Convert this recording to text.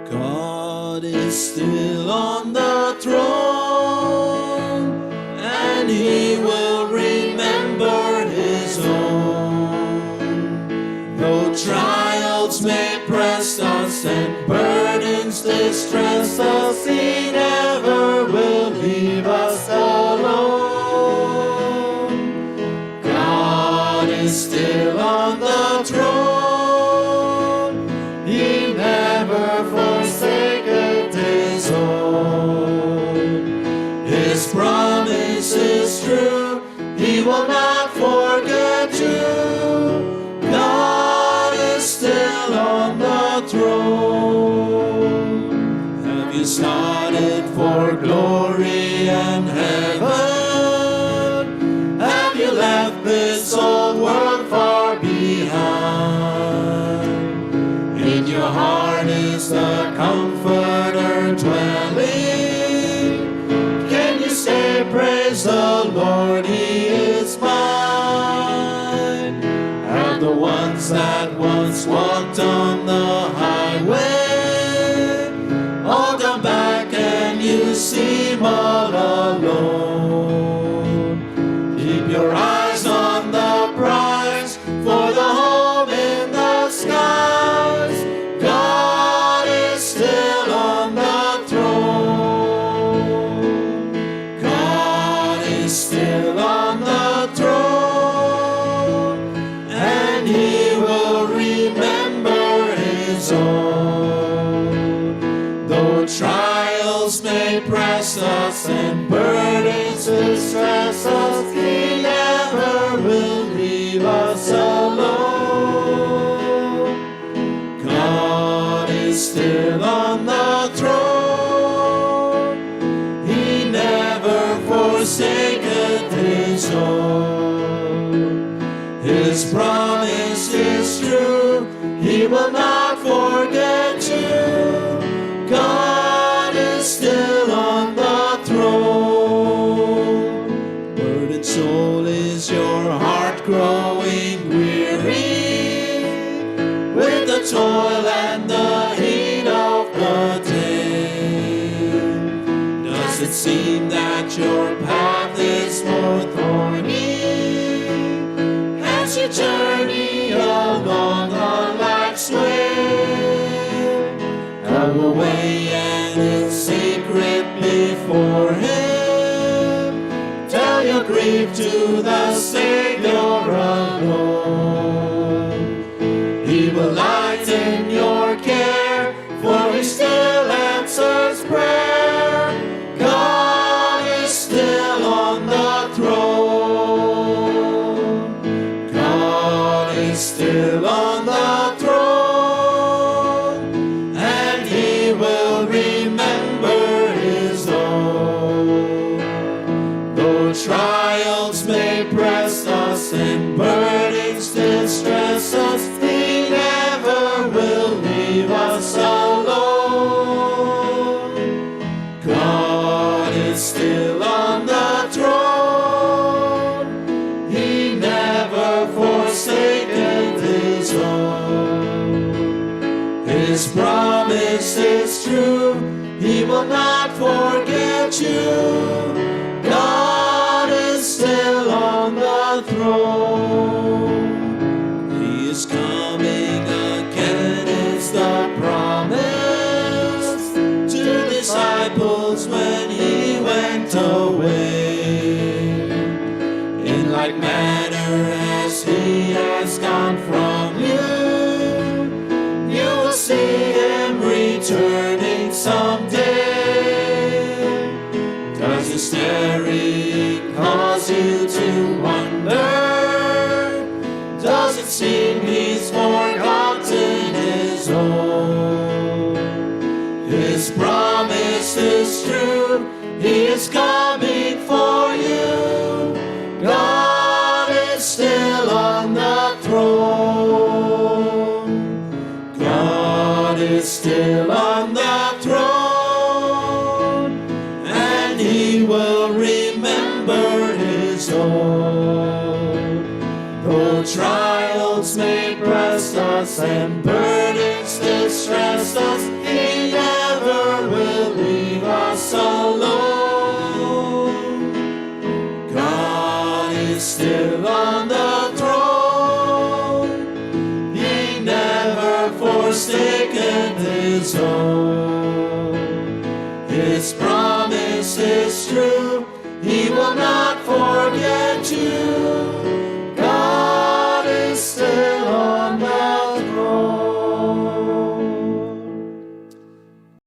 God is still on the throne, and He will remember His own. Though trials may press us and burdens distress us, He never will leave us alone. God is still on the throne, He never forsaketh His own. His promise is true, He will not forget you. God is still on the throne. Have you started for glory and heaven? Have you left this old world far behind? In your heart is the Comforter dwelling. Can you say, praise the Lord, He is mine? And the ones that once walked on the highway all come back and you seem all alone. Keep your eyes on the prize, for the home in the skies. God is still on the throne. God is still on the throne, and He will remember His own. Though trials may press us and burdens distress us, He never will leave us alone. God is still on the throne, He never forsaketh His own. His promise is true, He will not forget you. God is still on the throne. Burdened soul, is your heart growing weary with the toil and the heat of the day? Does it seem that your path is more thorny as you journey along on life's way? Go away and in secret before Him, tell your grief to the Savior alone. He will lighten your care, for He still answers prayer. God is still on the throne. God is still on the throne, and He will remember His own. Though trials may press us and burdens distress us, He never will leave us alone. God is still on the throne, He never forsaketh His own. His promise is true, He will not forget you. God is still on the throne. He is coming again, is the promise to disciples when He went away. In like manner as He has gone from you, you will see Him returning someday. Does His tarrying cause you to wonder? Does it seem He's forgotten His own? His promise is true, He is coming for you. God is still on the throne. God is still on the throne, and He will remember His own. Though trials may press us and burdens distress us, He is still on the throne. He never forsaken his own.